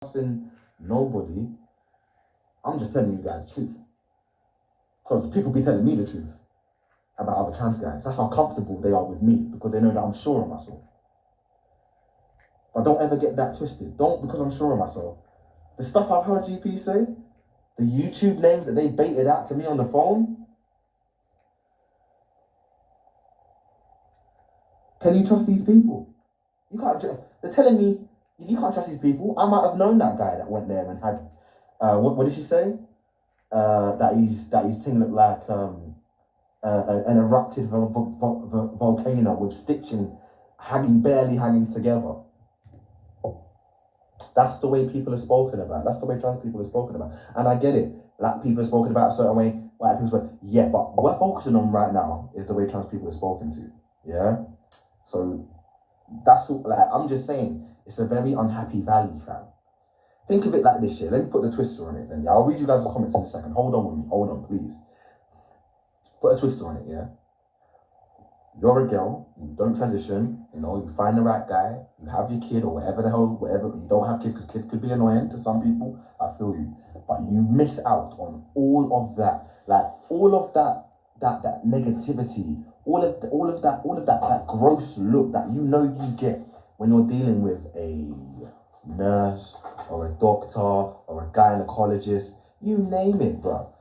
trusting nobody. I'm just telling you guys the truth. Because people be telling me the truth about other trans guys. That's how comfortable they are with me, because they know that I'm sure of myself. But don't ever get that twisted. Don't, because I'm sure of myself. The stuff I've heard GP say, the YouTube names that they baited out to me on the phone, can you trust these people? You can't. They're telling me you can't trust these people. I might have known that guy that went there and had, what did she say? That his thing looked like an erupted volcano with stitching, barely hanging together. That's the way people are spoken about. That's the way trans people are spoken about. And I get it. Black people are spoken about a certain way. White people are, yeah, but what we're focusing on right now is the way trans people are spoken to. Yeah? So that's all, like, I'm just saying, it's a very unhappy valley, fam. Think of it like this year. Let me put the twister on it then. Yeah, I'll read you guys' comments in a second. Hold on with me. Hold on, please. Put a twister on it, yeah? You're a girl, you don't transition, you find the right guy, you have your kid or whatever, you don't have kids because kids could be annoying to some people, I feel you. But you miss out on all of that, that negativity, all of that gross look that you get when you're dealing with a nurse or a doctor or a gynecologist, you name it, bro.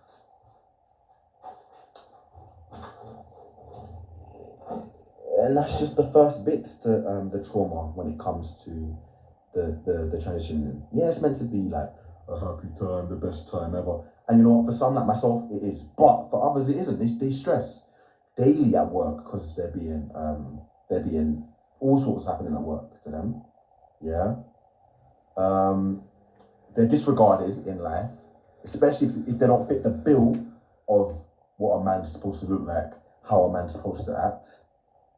And that's just the first bits to the trauma when it comes to the transition. Yeah, it's meant to be like a happy time, the best time ever. And you know what? For some like myself, it is. But for others, it isn't. They stress daily at work because they're being all sorts happening at work to them. Yeah. They're disregarded in life, especially if they don't fit the bill of what a man's supposed to look like, how a man's supposed to act.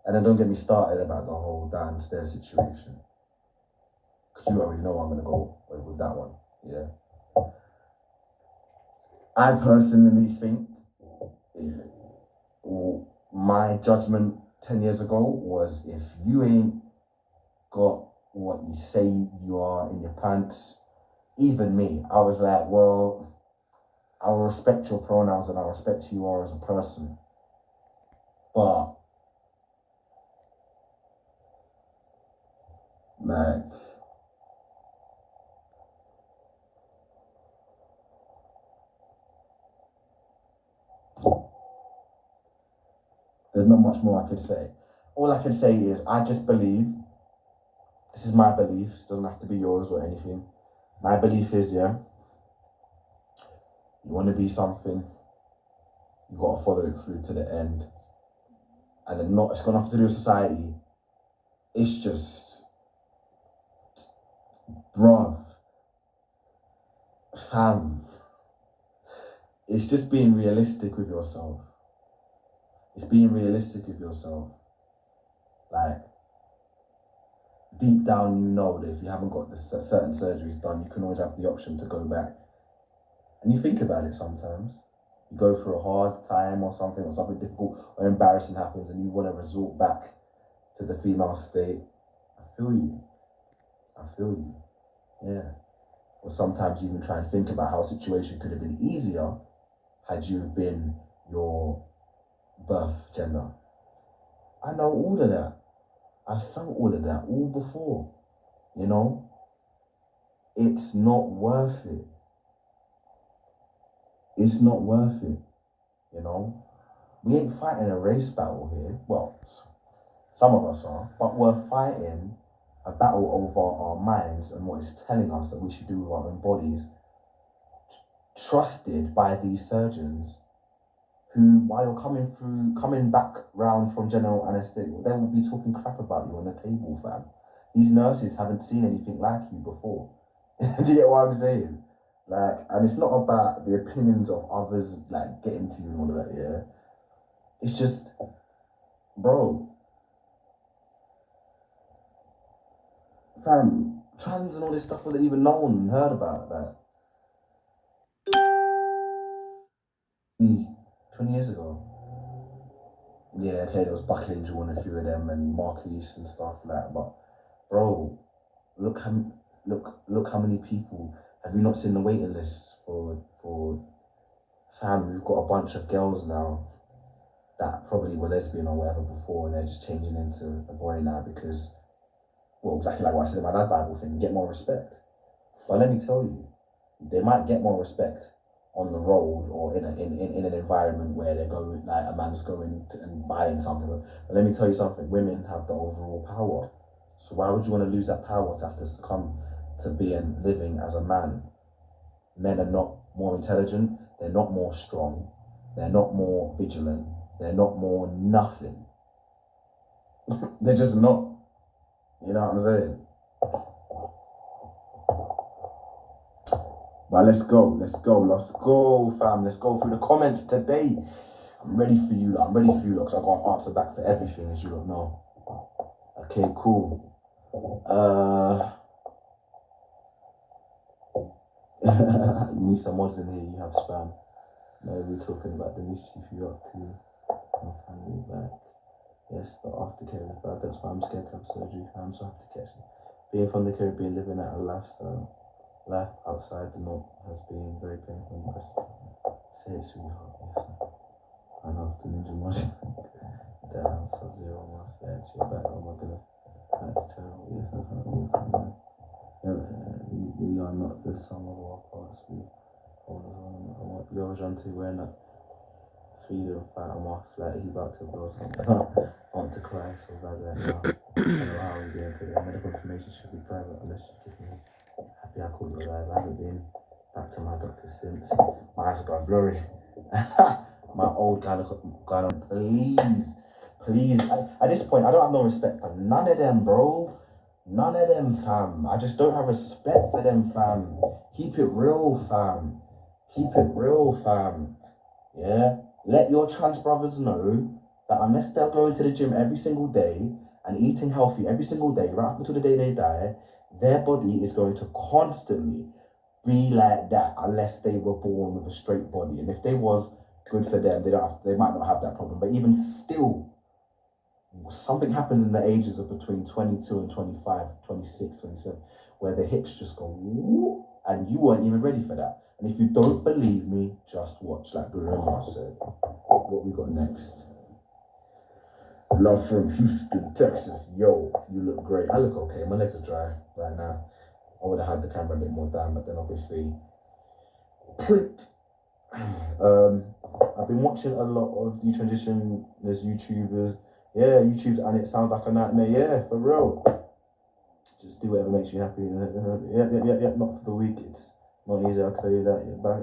And then don't get me started about the whole downstairs situation. Because you already know I'm going to go with that one, yeah? I personally think my judgment 10 years ago was, if you ain't got what you say you are in your pants, even me, I was like, well, I will respect your pronouns and I respect who you are as a person. But like, there's not much more I could say. All I can say is, I just believe, this is my belief, it doesn't have to be yours or anything. My belief is, yeah, you want to be something, you got to follow it through to the end. And then it's got nothing to do with society. It's just, bruv, fam, it's just being realistic with yourself. It's being realistic with yourself. Like, deep down, you know that if you haven't got the certain surgeries done, you can always have the option to go back. And you think about it sometimes. You go through a hard time or something difficult or embarrassing happens and you want to resort back to the female state. I feel you. Yeah. Or sometimes you even try and think about how a situation could have been easier had you been your birth gender. I know all of that. I felt all of that all before. It's not worth it. It's not worth it. We ain't fighting a race battle here. Well, some of us are, but we're fighting a battle over our minds and what it's telling us that we should do with our own bodies, trusted by these surgeons who, while you're coming back round from general anesthetic, they will be talking crap about you on the table, fam. These nurses haven't seen anything like you before. Do you get what I'm saying? Like, and it's not about the opinions of others, like, getting to you and all of that, yeah? It's just, bro, fam, trans and all this stuff wasn't even known and heard about, like, 20 years ago. Yeah, okay, there was Buck Angel and a few of them and Marquise and stuff like that, but, bro, look how look how many people. Have you not seen the waiting list for fam? We've got a bunch of girls now that probably were lesbian or whatever before, and they're just changing into a boy now because, well, exactly like what I said in my dad Bible thing, get more respect. But let me tell you, they might get more respect on the road or in an environment where they're going, like a man's going and buying something. But let me tell you something, women have the overall power. So why would you want to lose that power to have to succumb to being living as a man? Men are not more intelligent, they're not more strong, they're not more vigilant, they're not more nothing. They're just not. You know what I'm saying? But let's go, fam. Let's go through the comments today. I'm ready for you, because I got an answer back for everything, as you don't know. Okay, cool. You need some mods in here, you have spam. No, we're talking about the mischief you're up to. I'm finally back. Yes, the aftercare is bad, that's why I'm scared to have surgery. I'm so happy to catch it. Being from the Caribbean, living out a lifestyle. Life outside the norm has been very painful and impressive. Say it, sweetheart. Yes, I know the ninja motion. Damn, Sub-Zero Master X, you're back. Oh my god, that's terrible. Yes, that's how it was. We are not the sum of our parts. We hold us on. Yo, Roshaante wearing that freedom fighter mask like he about to blow something up. I want to cry so bad right now. I don't know how we're doing today. Medical information should be private unless you give me. Happy I caught you alive. I haven't been back to my doctor since. My eyes have gone blurry. My old guy, please. At this point, I don't have no respect for none of them, bro. None of them, fam. I just don't have respect for them, fam. Keep it real, fam. Yeah? Let your trans brothers know that unless they're going to the gym every single day and eating healthy every single day, right up until the day they die, their body is going to constantly be like that unless they were born with a straight body. And if they was, good for them, they might not have that problem. But even still, something happens in the ages of between 22 and 25, 26, 27, where the hips just go whoop, and you weren't even ready for that. And if you don't believe me, just watch, like Bruno said. What we got next? Love from Houston, Texas. Yo, you look great. I look okay. My legs are dry right now. I would have had the camera a bit more down, but then obviously print. I've been watching a lot of detransitioners, YouTubers. Yeah, YouTube's, and it sounds like a nightmare. Yeah, for real. Just do whatever makes you happy. Yeah. Not for the weak. It's not easy, I'll tell you that. You're back.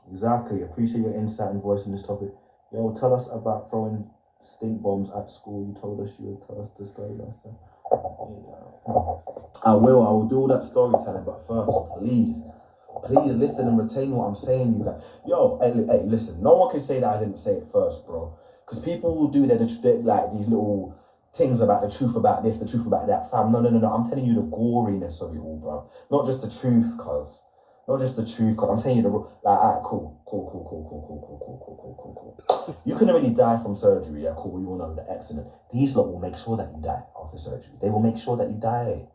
Exactly. Appreciate your insight and voice on this topic. Yo, tell us about throwing stink bombs at school. You told us you would tell us the story last time. I will do all that storytelling, but first, please listen and retain what I'm saying, you guys. Yo, hey, listen, no one can say that I didn't say it first, bro. Because people will do like these little things about the truth about this, the truth about that, fam. No. I'm telling you the goriness of it all, bro. Not just the truth, cuz. Not just the truth, cuz. I'm telling you the, like, alright, cool. You can already die from surgery, yeah, cool. We all know the accident. These lot will make sure that you die after surgery. They will make sure that you die.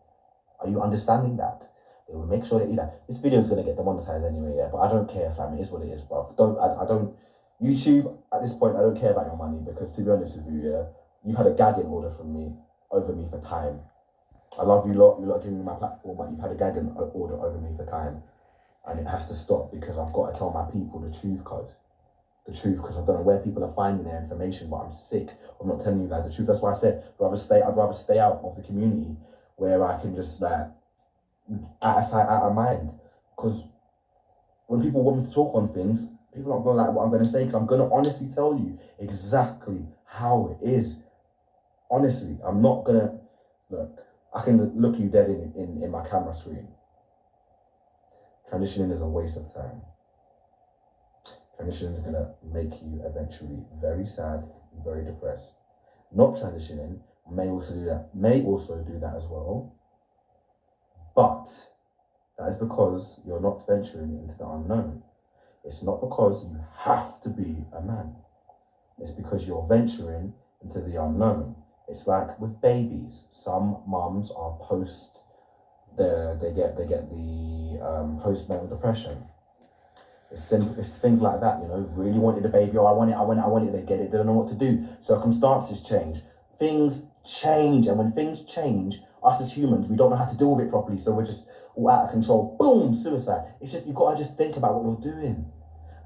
Are you understanding that? They will make sure that you die. This video is gonna get demonetized anyway, yeah. But I don't care, fam. It is what it is, bro. I don't. YouTube at this point, I don't care about your money because, to be honest with you, yeah, you've had a gagging order from me over me for time. I love you lot. You lot giving me my platform, but you've had a gagging order over me for time, and it has to stop because I've got to tell my people the truth, cuz. The truth, because I don't know where people are finding their information, but I'm sick of not telling you guys the truth. That's why I said I'd rather stay out of the community where I can just like out of sight, out of mind. Because when people want me to talk on things, people aren't gonna like what I'm gonna say, because I'm gonna honestly tell you exactly how it is. Honestly, I'm not gonna look. I can look you dead in my camera screen. Transitioning is a waste of time. Transitioning is going to make you eventually very sad, very depressed. Not transitioning may also do that as well. But that is because you're not venturing into the unknown. It's not because you have to be a man. It's because you're venturing into the unknown. It's like with babies. Some mums are they get the postnatal depression. It's simple. It's things like that, you know. Really wanted a baby. Oh, I want it. I want it. I want it. They get it. They don't know what to do. Circumstances change. Things change, and when things change, us as humans, we don't know how to deal with it properly. So we're just all out of control. Boom, suicide. It's just you gotta just think about what you're doing,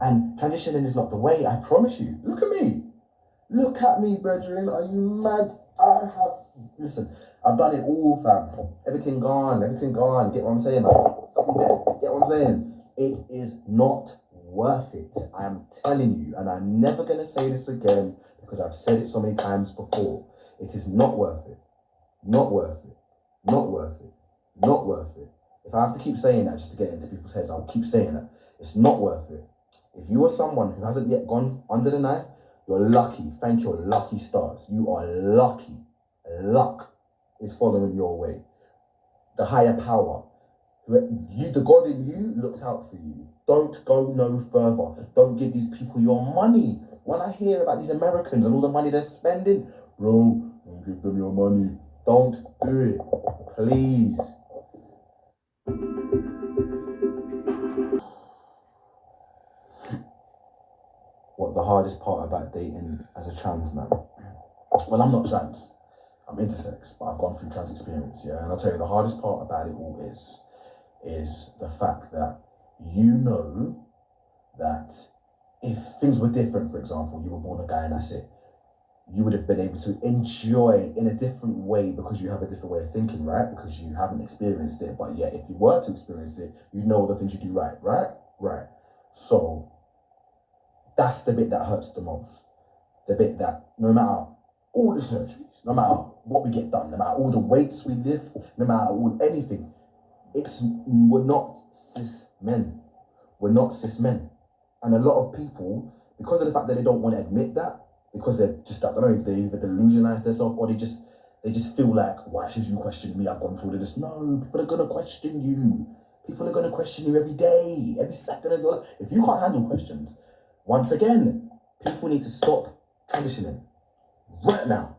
and transitioning is not the way. I promise you. Look at me. Look at me, brethren. Are you mad? Listen, I've done it all, fam. Everything gone. Get what I'm saying, man? Something there. Get what I'm saying? It is not worth it. I am telling you, and I'm never going to say this again because I've said it so many times before. It is not worth it. Not worth it. Not worth it. Not worth it. If I have to keep saying that just to get into people's heads, I'll keep saying that. It's not worth it. If you are someone who hasn't yet gone under the knife, you're lucky. Thank your lucky stars. You are lucky. Luck is following your way. The higher power, the God in you looked out for you. Don't go no further. Don't give these people your money. When I hear about these Americans and all the money they're spending, bro, don't give them your money. Don't do it. Please. What the hardest part about dating as a trans man? Well, I'm not trans. I'm intersex, but I've gone through trans experience, yeah? And I'll tell you, the hardest part about it all is the fact that you know that if things were different, for example, you were born a guy and that's it, you would have been able to enjoy it in a different way because you have a different way of thinking, right? Because you haven't experienced it, but yet if you were to experience it, you'd know all the things you do right? Right. So that's the bit that hurts the most. The bit that no matter all the surgeries, no matter what we get done, no matter all the weights we lift, no matter anything, we're not cis men. We're not cis men. And a lot of people, because of the fact that they don't want to admit that, because they're just, I don't know, if they either delusionalize themselves or they just feel like, why should you question me? I've gone through this. No, people are going to question you. People are going to question you every day, every second of your life. If you can't handle questions, once again, people need to stop transitioning right now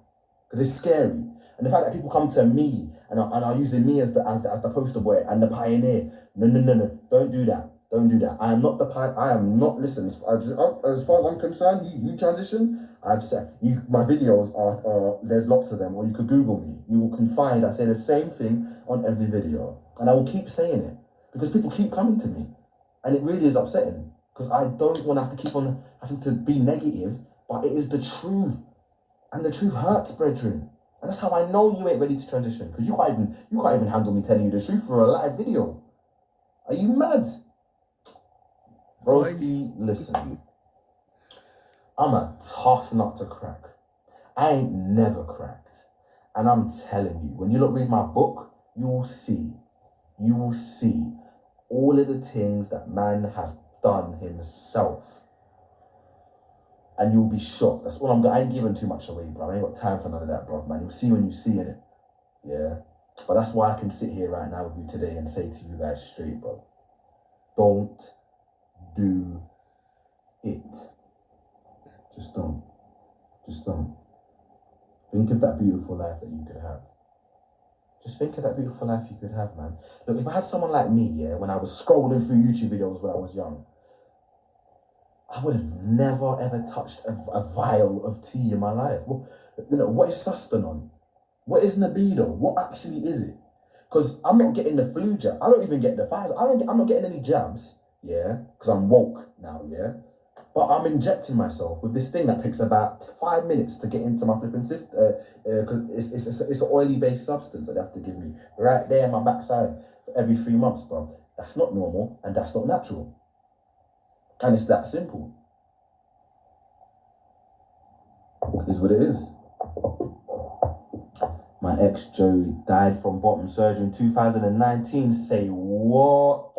because it's scary. And the fact that people come to me and are using me as the poster boy and the pioneer. No. Don't do that. Don't do that. I am not the I am not, listen, as far as I'm concerned, you transition, I've said, my videos are, there's lots of them, or you could Google me. You can find, I say the same thing on every video. And I will keep saying it because people keep coming to me. And it really is upsetting because I don't want to have to keep on having to be negative, but it is the truth. And the truth hurts, brethren. And that's how I know you ain't ready to transition because you can't even handle me telling you the truth for a live video. Are you mad? Broski, listen. I'm a tough nut to crack. I ain't never cracked. And I'm telling you, when you read my book, you will see all of the things that man has done himself. And you'll be shocked. That's all I ain't giving too much away, bro. I ain't got time for none of that, bro, man. You'll see when you see it. Yeah. But that's why I can sit here right now with you today and say to you guys straight, bro. Don't do it. Just don't. Think of that beautiful life that you could have. Just think of that beautiful life you could have, man. Look, if I had someone like me, yeah, when I was scrolling through YouTube videos when I was young, I would have never ever touched a vial of tea in my life. Well, what is sustanon? What is libido? What actually is it? Because I'm not getting the flu jab. I don't even get the Pfizer. I'm not getting any jabs, yeah, because I'm woke now, yeah. But I'm injecting myself with this thing that takes about 5 minutes to get into my flipping system. Because it's an oily-based substance that they have to give me right there in my backside for every 3 months, bro. That's not normal and that's not natural. And it's that simple. It is what it is. My ex Joey died from bottom surgery in 2019. Say what?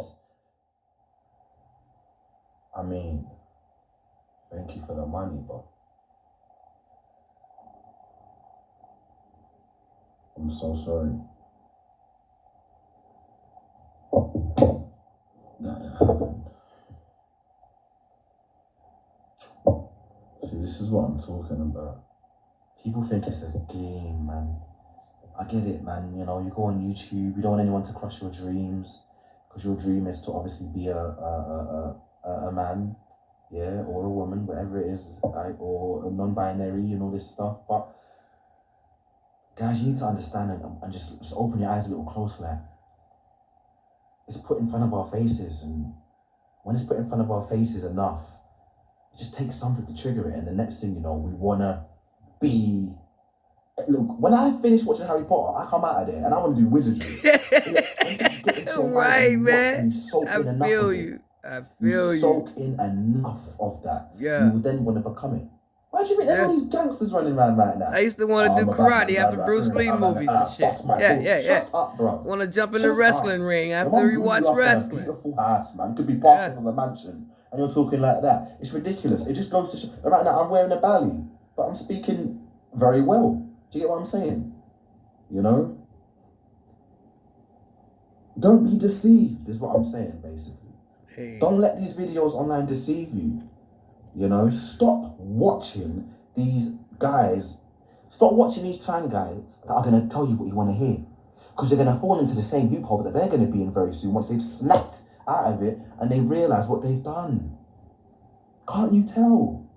I mean, thank you for the money, but I'm so sorry that it happened. See, this is what I'm talking about. People think it's a game, man. I get it, man. You know, you go on YouTube, you don't want anyone to crush your dreams, because your dream is to obviously be a man, yeah, or a woman, whatever it is, like, or a non-binary, and all this stuff. But guys, you need to understand and just open your eyes a little closer. Like, it's put in front of our faces, and when it's put in front of our faces enough, it just takes something to trigger it, and the next thing you know, we wanna be. Look, when I finish watching Harry Potter, I come out of there and I want to do wizardry. Right, man. You soak in enough of it. I feel you. Soak in enough of that. Yeah. You would then want to become it. Why do you think there's all these gangsters running around right now? I used to want to do karate after Bruce Lee movies and shit. Yeah. Shut up, bro. Want to jump in the wrestling ring after you watch wrestling. Beautiful house, man. It could be parked in the mansion, and you're talking like that. It's ridiculous. It just goes to show. Right now, I'm wearing a belly, but I'm speaking very well. Do you get what I'm saying? You know? Don't be deceived, is what I'm saying, basically. Hey. Don't let these videos online deceive you. You know? Stop watching these guys. Stop watching these trans guys that are going to tell you what you want to hear. Because you're going to fall into the same loophole that they're going to be in very soon once they've snapped out of it and they realise what they've done. Can't you tell?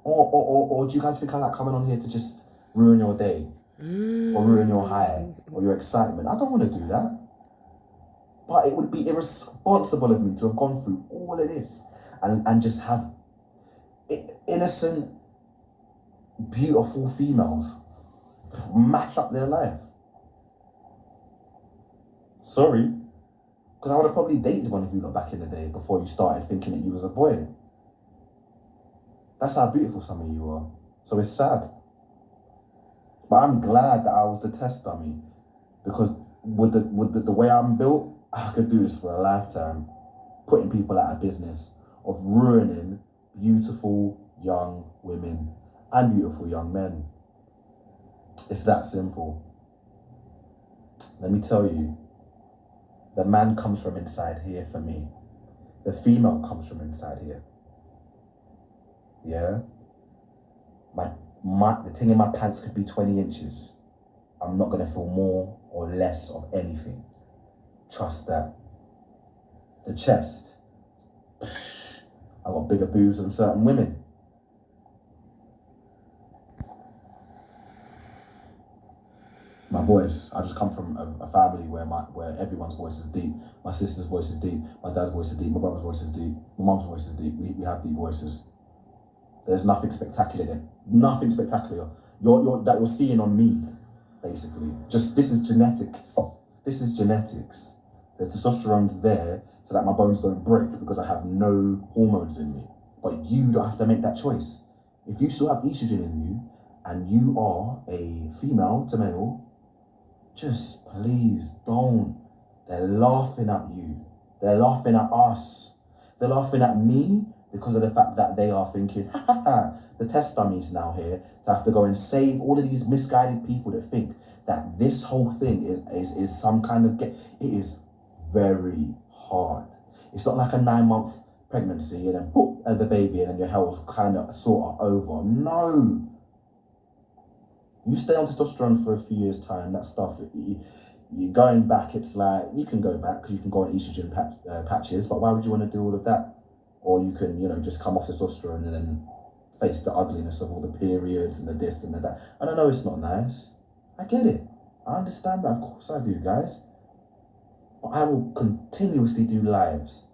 Or do you guys think I like coming on here to just ruin your day, or ruin your high, or your excitement? I don't want to do that. But it would be irresponsible of me to have gone through all of this and just have innocent, beautiful females mash up their life. Sorry, because I would have probably dated one of you lot back in the day before you started thinking that you was a boy. That's how beautiful some of you are. So it's sad. But I'm glad that I was the test dummy, because with the way I'm built, I could do this for a lifetime, putting people out of business, of ruining beautiful young women and beautiful young men. It's that simple. Let me tell you, the man comes from inside here for me. The female comes from inside here. Yeah? The thing in my pants could be 20 inches. I'm not going to feel more or less of anything. Trust that. The chest. I got bigger boobs than certain women. My voice. I just come from a family where everyone's voice is deep. My sister's voice is deep. My dad's voice is deep. My brother's voice is deep. My mum's voice is deep. We have deep voices. There's nothing spectacular there. Nothing spectacular. That you're seeing on me, basically. Just, this is genetics. This is genetics. The testosterone's there so that my bones don't break because I have no hormones in me. But you don't have to make that choice. If you still have estrogen in you and you are a female to male, just please don't. They're laughing at you. They're laughing at us. They're laughing at me because of the fact that they are thinking, ha ha ha, the test dummies now here to have to go and save all of these misguided people that think that this whole thing is some kind of it is very hard. It's not like a 9-month pregnancy and then poof, the baby and then your health kind of sort of over. No. You stay on testosterone for a few years' time, that stuff, you're going back, it's like, you can go back because you can go on estrogen patches, but why would you want to do all of that? Or you can, just come off testosterone and then face the ugliness of all the periods and the this and the that. And I know it's not nice. I get it. I understand that. Of course I do, guys. But I will continuously do lives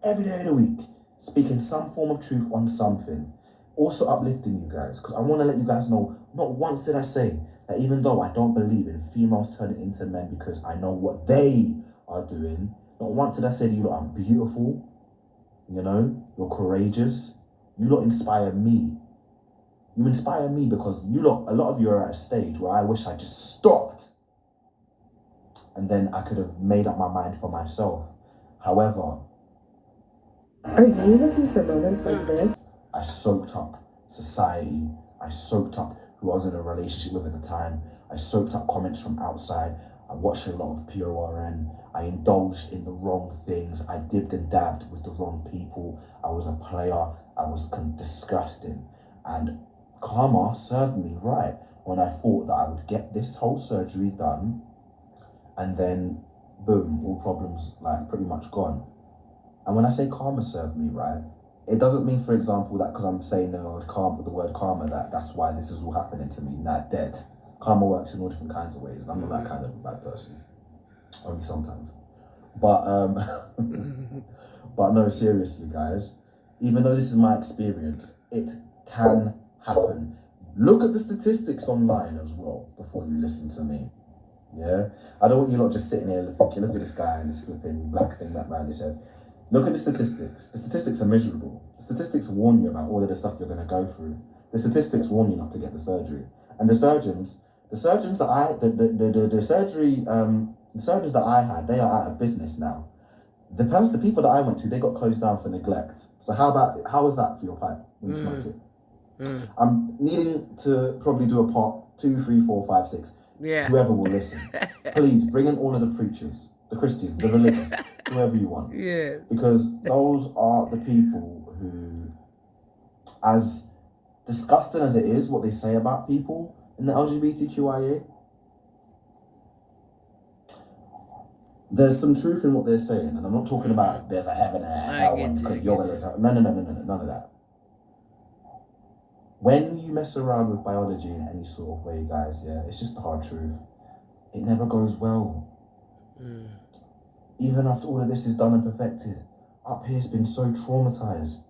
every day of the week, speaking some form of truth on something. Also uplifting you guys, because I want to let you guys know, not once did I say that even though I don't believe in females turning into men because I know what they are doing, not once did I say to you, I'm beautiful. You're courageous. You lot inspire me. You inspire me because a lot of you are at a stage where I wish I just stopped. And then I could have made up my mind for myself. However, are you looking for moments like this? I soaked up society. I soaked up who I was in a relationship with at the time. I soaked up comments from outside. I watched a lot of PORN. I indulged in the wrong things. I dipped and dabbed with the wrong people. I was a player. I was disgusting. And karma served me right when I thought that I would get this whole surgery done and then boom, all problems like pretty much gone. And when I say karma served me right, it doesn't mean, for example, that because I'm saying the word karma, that's why this is all happening to me. Nah, dead. Karma works in all different kinds of ways. I'm not that kind of bad person. Only sometimes. But but no, seriously, guys. Even though this is my experience, it can happen. Look at the statistics online as well before you listen to me. Yeah? I don't want you lot just sitting here thinking, look at this guy and this flipping black thing that man said. Look at the statistics. The statistics are miserable. The statistics warn you about all of the stuff you're going to go through. The statistics warn you not to get the surgery. And the surgeons that I had, they are out of business now. The people that I went to, they got closed down for neglect. So how is that for your pipe when you smoke it? I'm needing to probably do a part 2, 3, 4, 5, 6. Yeah. Whoever will listen. Please bring in all of the preachers, the Christians, the religious, whoever you want. Yeah. Because those are the people who, as disgusting as it is what they say about people in the LGBTQIA, there's some truth in what they're saying. And I'm not talking about there's a heaven and a hell and you're going to... No, none of that. When you mess around with biology in any sort of way, guys, yeah, it's just the hard truth. It never goes well. Even after all of this is done and perfected, up here's been so traumatized.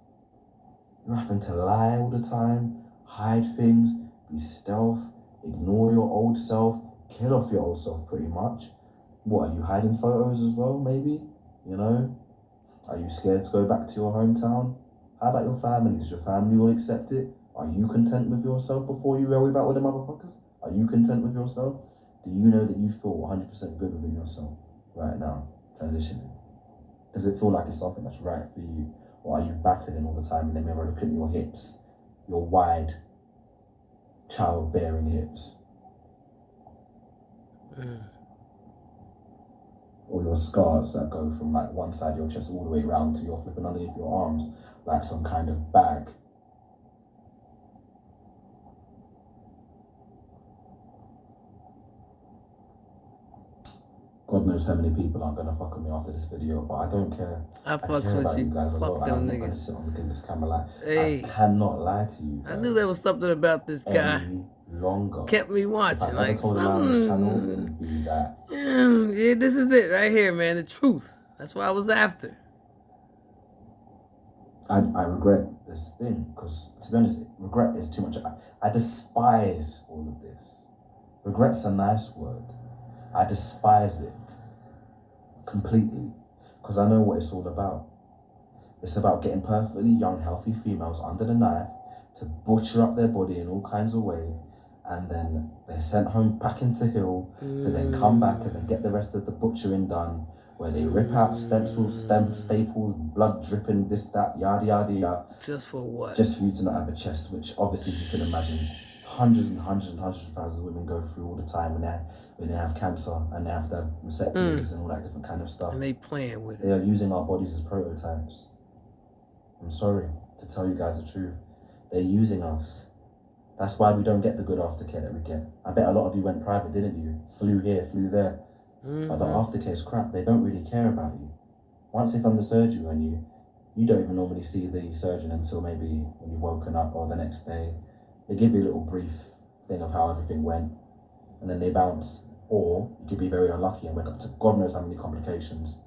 You're having to lie all the time, hide things, be stealth, ignore your old self, kill off your old self pretty much. What, are you hiding photos as well, maybe? You know? Are you scared to go back to your hometown? How about your family? Does your family all accept it? Are you content with yourself before you worry about all the motherfuckers? Are you content with yourself? Do you know that you feel 100% good within yourself right now, transitioning? Does it feel like it's something that's right for you? Or are you battling all the time in the mirror looking at your hips, your wide, childbearing hips? Or your scars that go from like one side of your chest all the way around to your flipping underneath your arms, like some kind of bag. God knows how many people aren't gonna fuck with me after this video, but I don't care. I care with about you. you guys a lot, Fuck and I'm them not gonna niggas. sit on this camera like Hey. I cannot lie to you guys I knew there was something about this guy. any longer. Kept me watching. If I Like ever told a lie on this channel, it would be that. Yeah, this is it right here, man. The truth. That's what I was after. I regret this thing, because to be honest, regret is too much. I despise all of this. Regret's a nice word. I despise it completely, because I know what it's all about. It's about getting perfectly young, healthy females under the knife to butcher up their body in all kinds of ways, and then they're sent home packing to heal to then come back and then get the rest of the butchering done, where they rip out stencils, staples, blood dripping, this, that, yada, yada, yada. Just for what? Just for you to not have a chest, which obviously you can imagine hundreds and hundreds and hundreds of thousands of women go through all the time when they have cancer and they have to have mastectomies and all that different kind of stuff. And they playing with it. They are using our bodies as prototypes. I'm sorry to tell you guys the truth. They're using us. That's why we don't get the good aftercare that we get. I bet a lot of you went private, didn't you? Flew here, flew there. But the aftercare is crap. They don't really care about you. Once they've done the surgery on you, you don't even normally see the surgeon until maybe when you've woken up or the next day. They give you a little brief thing of how everything went, and then they bounce. Or you could be very unlucky and wake up to God knows how many complications.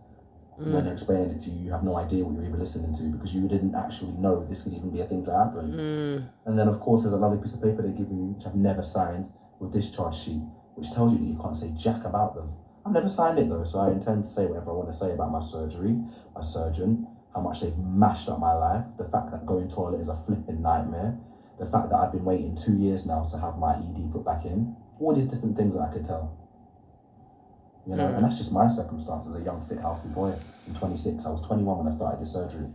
When they're explaining it to you, you have no idea what you're even listening to, because you didn't actually know this could even be a thing to happen. And then of course there's a lovely piece of paper they give you, which I've never signed, with discharge sheet, which tells you that you can't say jack about them. I've never signed it though, so I intend to say whatever I want to say about my surgery, my surgeon, how much they've mashed up my life, the fact that going toilet is a flipping nightmare, the fact that I've been waiting 2 years now to have my ED put back in, all these different things that I could tell. You know, and that's just my circumstance as a young, fit, healthy boy. I'm 26, I was 21 when I started this surgery.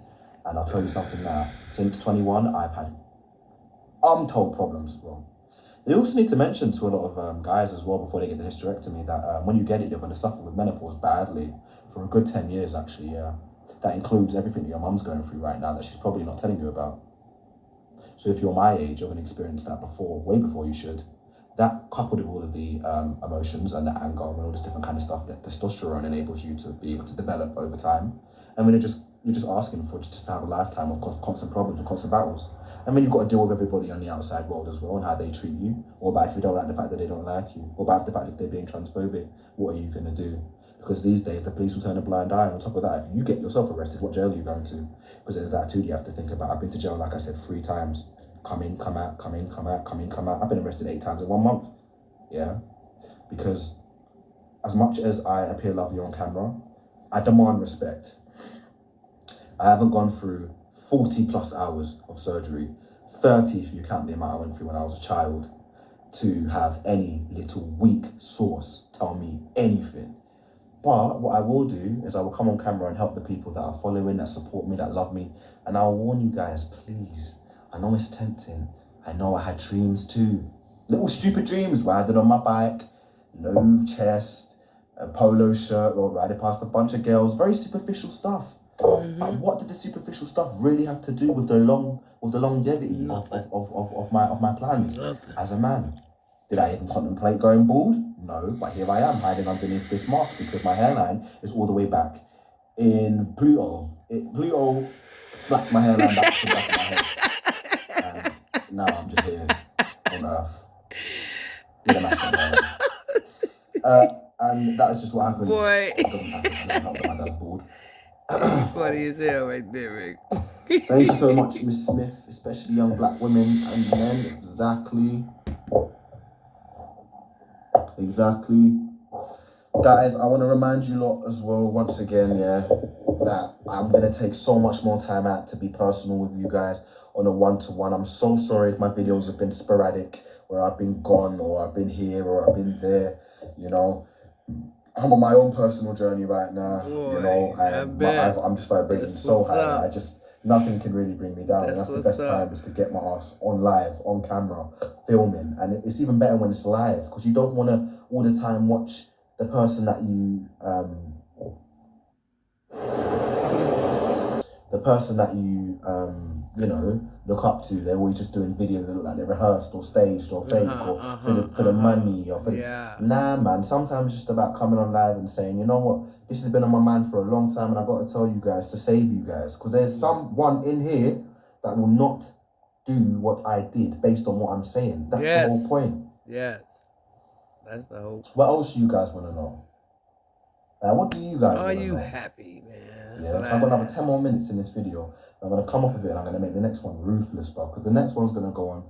And I'll tell you something now, since 21, I've had untold problems. Well, they also need to mention to a lot of guys as well before they get the hysterectomy that when you get it, you're going to suffer with menopause badly for a good 10 years, actually, yeah. That includes everything that your mum's going through right now that she's probably not telling you about. So if you're my age, you're going to experience that way before you should. That coupled with all of the emotions and the anger and all this different kind of stuff that testosterone enables you to be able to develop over time. And when you're just asking for just to have a lifetime of constant problems and constant battles. And then you've got to deal with everybody on the outside world as well and how they treat you. Or about if you don't like the fact that they don't like you. Or about the fact if they're being transphobic, what are you going to do? Because these days the police will turn a blind eye. On top of that, if you get yourself arrested, what jail are you going to? Because there's that too you have to think about. I've been to jail, like I said, 3 times. Come in, come out, come in, come out, come in, come out. I've been arrested 8 times in 1 month. Yeah? Because as much as I appear lovely on camera, I demand respect. I haven't gone through 40 plus hours of surgery, 30 if you count the amount I went through when I was a child, to have any little weak source tell me anything. But what I will do is I will come on camera and help the people that are following, that support me, that love me. And I'll warn you guys, please. I know it's tempting. I know I had dreams too. Little stupid dreams, riding on my bike, no chest, a polo shirt, or riding past a bunch of girls. Very superficial stuff. But what did the superficial stuff really have to do with the longevity of my plans as a man? Did I even contemplate going bald? No, but here I am hiding underneath this mask because my hairline is all the way back in Pluto. Pluto slapped my hairline back to the back of my head. And now I'm just here on Earth with a mask on my head. And that is just what happens. Boy. It doesn't happen. I don't know that my dad's bald. Funny as hell right there, Rick. Thank you so much, Miss Smith, especially young black women and men. Exactly. Guys, I want to remind you lot as well, once again, that I'm going to take so much more time out to be personal with you guys on a one-to-one. I'm so sorry if my videos have been sporadic, where I've been gone, or I've been here, or I've been there, you know. I'm on my own personal journey right now, you know, and I'm just vibrating so high. Nothing can really bring me down. And that's the best time, is to get my ass on live, on camera, filming. And it's even better when it's live, because you don't want to all the time watch the person that you know, look up to. They're always just doing videos that look like they're rehearsed or staged or fake or for the money or for Nah, man, sometimes it's just about coming on live and saying, you know what, this has been on my mind for a long time and I've got to tell you guys to save you guys, because there's someone in here that will not do what I did based on what I'm saying. That's the whole point. Yes, that's the whole point. What else do you guys want to know? What do you guys want to know? Are you happy, man? Yeah, because I've got another 10 more minutes in this video. I'm going to come off of it and I'm going to make the next one ruthless, bro. Because the next one's going to go on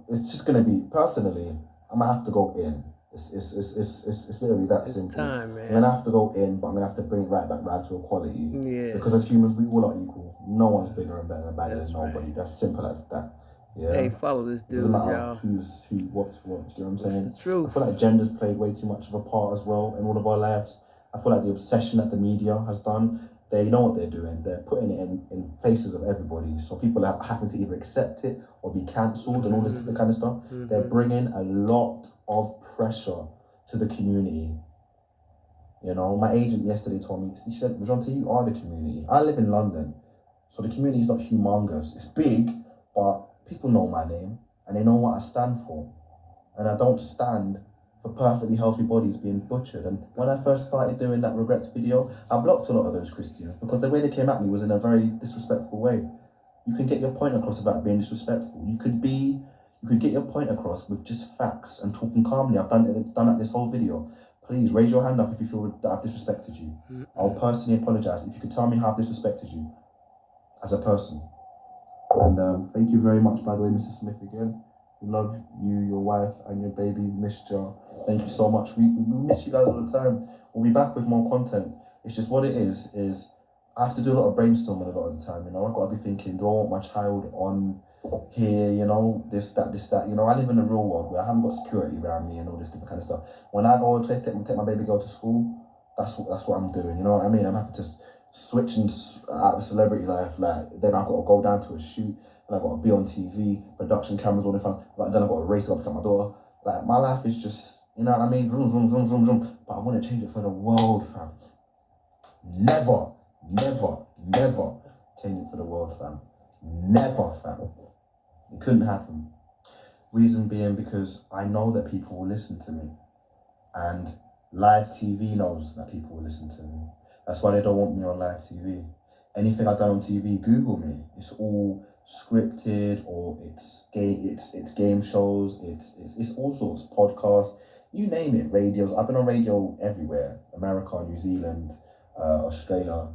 it's just going to be, personally, I'm going to have to go in. It's literally that simple. Time, man. I'm going to have to go in, but I'm going to have to bring it right back round to equality. Yeah. Because as humans, we all are equal. No one's bigger and better and badder than nobody. Right. That's simple as that. Yeah. Hey, follow this dude, doesn't matter y'all. who's who, what's what. Do you know what I'm saying? It's the truth. I feel like gender's played way too much of a part as well in all of our lives. I feel like the obsession that the media has done, they know what they're doing. They're putting it in faces of everybody. So people are having to either accept it or be cancelled and all this different kind of stuff. They're bringing a lot of pressure to the community. You know, my agent yesterday told me, he said, Roshaante, you are the community. I live in London, so the community is not humongous. It's big, but people know my name and they know what I stand for. And I don't stand for perfectly healthy bodies being butchered. And when I first started doing that regrets video, I blocked a lot of those Christians because the way they came at me was in a very disrespectful way. You can get your point across about being disrespectful. You could get your point across with just facts and talking calmly. I've done that this whole video. Please raise your hand up if you feel that I've disrespected you. I'll personally apologize if you could tell me how I've disrespected you as a person. And thank you very much, by the way, Mrs. Smith, again. We love you, your wife, and your baby. Missed you. Thank you so much. We miss you guys all the time. We'll be back with more content. It's just what it is I have to do a lot of brainstorming a lot of the time, you know. I've got to be thinking, do I want my child on here, you know, this, that. You know, I live in a real world where I haven't got security around me and all this different kind of stuff. When I go and take my baby girl to school, that's what I'm doing, you know what I mean? I'm having to switch out of celebrity life, like, then I've got to go down to a shoot, and I've got to be on TV, production cameras all the time, like, then I've got to race to go pick up my daughter. Like, my life is just, you know what I mean, vroom, vroom, vroom, vroom, vroom. But I want to change it for the world, fam. Never change it for the world, fam. Never, fam. It couldn't happen. Reason being because I know that people will listen to me. And live TV knows that people will listen to me. That's why they don't want me on live TV. Anything I've done on TV, Google me. It's all scripted, or it's game shows, it's all sorts, podcasts, you name it, radios. I've been on radio everywhere. America, New Zealand, Australia,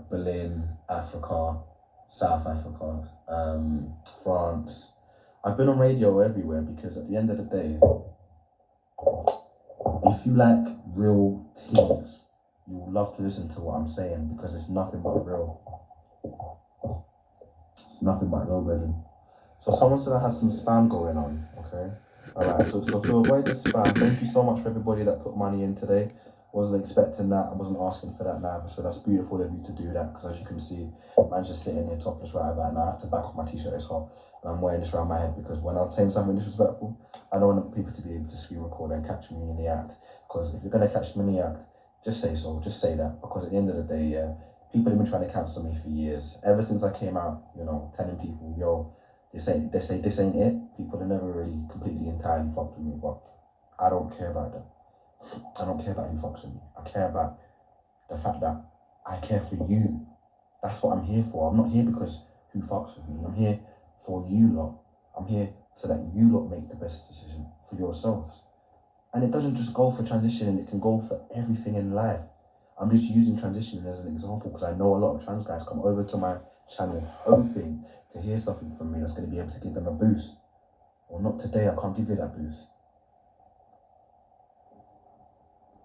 Berlin, Africa, South Africa, France. I've been on radio everywhere because at the end of the day, if you like real things, you will love to listen to what I'm saying because it's nothing but real. It's nothing but real, brethren. So someone said I had some spam going on, okay? Alright, so to avoid the spam, thank you so much for everybody that put money in today. Wasn't expecting that, I wasn't asking for that now, so that's beautiful of you to do that, because as you can see, man's just sitting here topless right about now. I have to back off my t-shirt, it's hot, and I'm wearing this around my head because when I'm saying something disrespectful, I don't want people to be able to screen record and catch me in the act, because if you're going to catch me in the act, just say so, just say that, because at the end of the day, yeah, people have been trying to cancel me for years, ever since I came out, you know, telling people, yo, they say this ain't it. People have never really completely entirely fucked with me, but I don't care about that. I don't care about who fucks with me. I care about the fact that I care for you. That's what I'm here for. I'm not here because who fucks with me. I'm here for you lot. I'm here so that you lot make the best decision for yourselves. And it doesn't just go for transitioning, it can go for everything in life. I'm just using transitioning as an example because I know a lot of trans guys come over to my channel hoping to hear something from me that's going to be able to give them a boost. Well, not today, I can't give you that boost.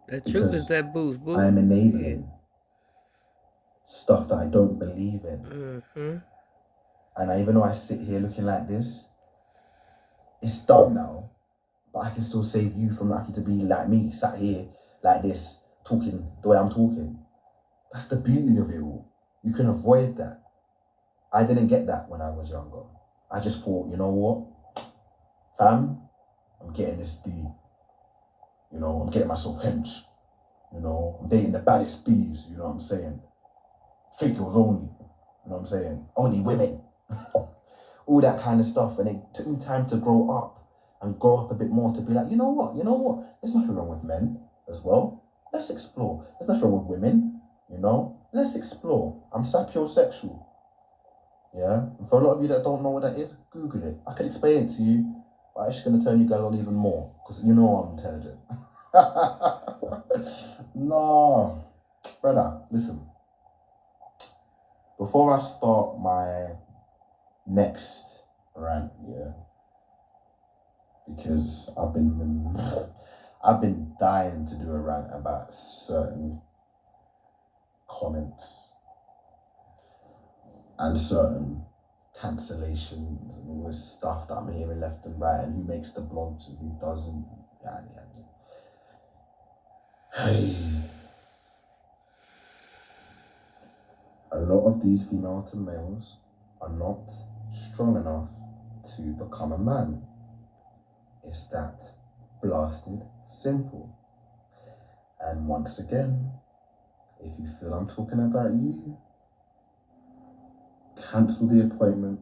That truth is that boost. I am enabling stuff that I don't believe in. And even though I sit here looking like this, it's done now, but I can still save you from having to be like me, sat here like this, talking the way I'm talking. That's the beauty of it all. You can avoid that. I didn't get that when I was younger. I just thought, you know what, fam, I'm getting this D. You know, I'm getting myself hench. You know, I'm dating the baddest bees, you know what I'm saying? Straight girls only, you know what I'm saying? Only women. All that kind of stuff. And it took me time to grow up and grow up a bit more to be like, you know what? There's nothing wrong with men as well. Let's explore. There's nothing wrong with women, you know? Let's explore. I'm sapiosexual. Yeah? And for a lot of you that don't know what that is, Google it. I can explain it to you, but it's just going to turn you guys on even more because you know I'm intelligent. No. Brother, listen. Before I start my next rant, yeah, because I've been dying to do a rant about certain comments and certain cancellations and all this stuff that I'm hearing left and right, and who makes the blogs and who doesn't. Yeah. Hey. A lot of these female to males are not strong enough to become a man. It's that blasted simple. And once again, if you feel I'm talking about you, cancel the appointment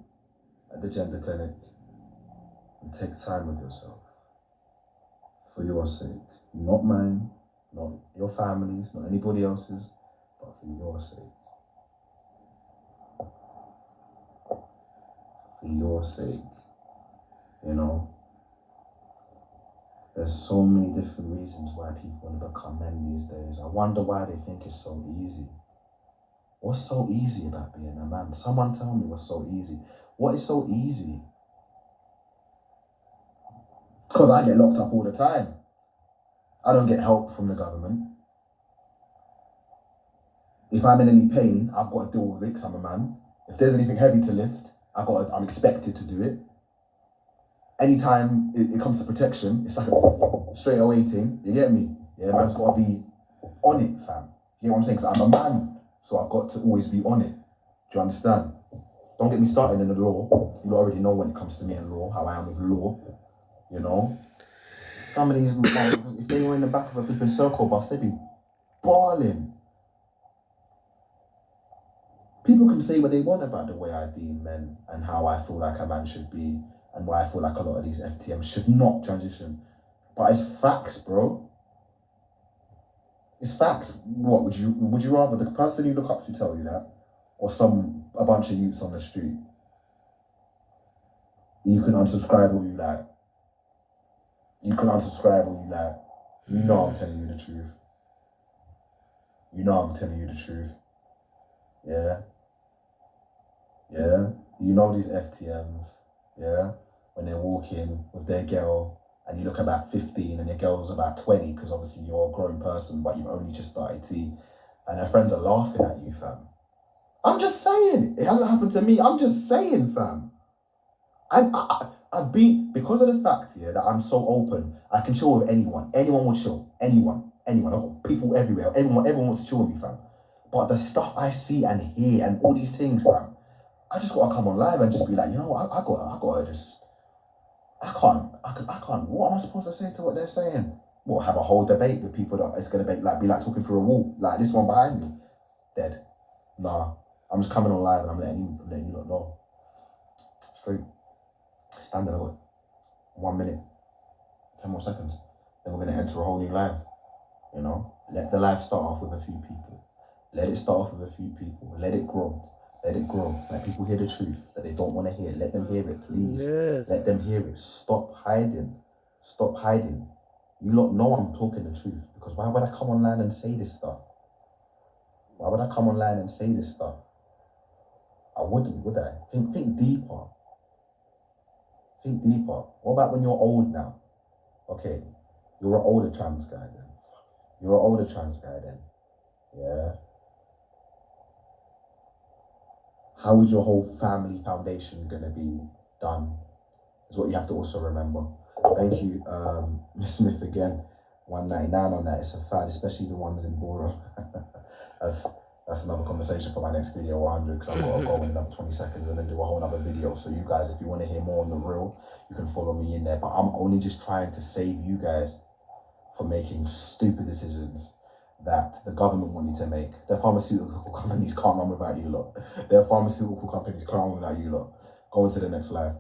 at the gender clinic and take time with yourself. For your sake. Not mine, not your family's, not anybody else's, but for your sake. For your sake. You know, there's so many different reasons why people want to become men these days. I wonder why they think it's so easy. What's so easy about being a man? Someone tell me what's so easy. What is so easy? Because I get locked up all the time. I don't get help from the government. If I'm in any pain, I've got to deal with it because I'm a man. If there's anything heavy to lift, I'm expected to do it. Anytime it comes to protection, it's like a straight away thing. You get me? Yeah, man's got to be on it, fam. You get what I'm saying? Because I'm a man, so I've got to always be on it. Do you understand? Don't get me started in the law. You already know when it comes to me and law, how I am with law. You know? Some of these, if they were in the back of a flipping circle bus, they'd be bawling. People can say what they want about the way I deem men and how I feel like a man should be and why I feel like a lot of these FTMs should not transition. But it's facts, bro. It's facts. What would you rather the person you look up to tell you that, or a bunch of youths on the street? You can unsubscribe all you like. You can unsubscribe all you like. You know I'm telling you the truth. You know I'm telling you the truth. Yeah. Yeah. You know these FTMs. Yeah. When they're walking with their girl and you look about 15 and your girl's about 20 because obviously you're a grown person but you've only just started tea and her friends are laughing at you, fam. I'm just saying. It hasn't happened to me. I'm just saying, fam. I've been, because of the fact here that I'm so open, I can chill with anyone. Anyone will chill. Anyone. I've got people everywhere. Everyone wants to chill with me, fam. But the stuff I see and hear and all these things, fam, I just gotta come on live and just be like, you know what, I gotta just, I can't, what am I supposed to say to what they're saying? What, have a whole debate with people that it's gonna be like talking through a wall, like this one behind me? Dead. Nah. I'm just coming on live and I'm letting you not know. Straight. Standing, I've got 1 minute, 10 more seconds. Then we're gonna enter a whole new live. You know? Let the live start off with a few people. Let it start off with a few people. Let it grow. Let it grow. Let people hear the truth that they don't want to hear. Let them hear it, please. Yes. Let them hear it. Stop hiding. Stop hiding. You lot know I'm talking the truth, because why would I come online and say this stuff? Why would I come online and say this stuff? I wouldn't, would I? Think deeper. Think deeper. What about when you're old now? Okay, you're an older trans guy then. You're an older trans guy then. Yeah. How is your whole family foundation gonna be done? Is what you have to also remember. Thank you, Miss Smith again. 199 on that. It's a fad, especially the ones in Bora. That's another conversation for my next video 100, because I've got to go in another 20 seconds and then do a whole other video. So you guys, if you want to hear more on the real, you can follow me in there. But I'm only just trying to save you guys for making stupid decisions that the government want you to make. Their pharmaceutical companies can't run without you lot. Their pharmaceutical companies can't run without you lot. Go into the next live.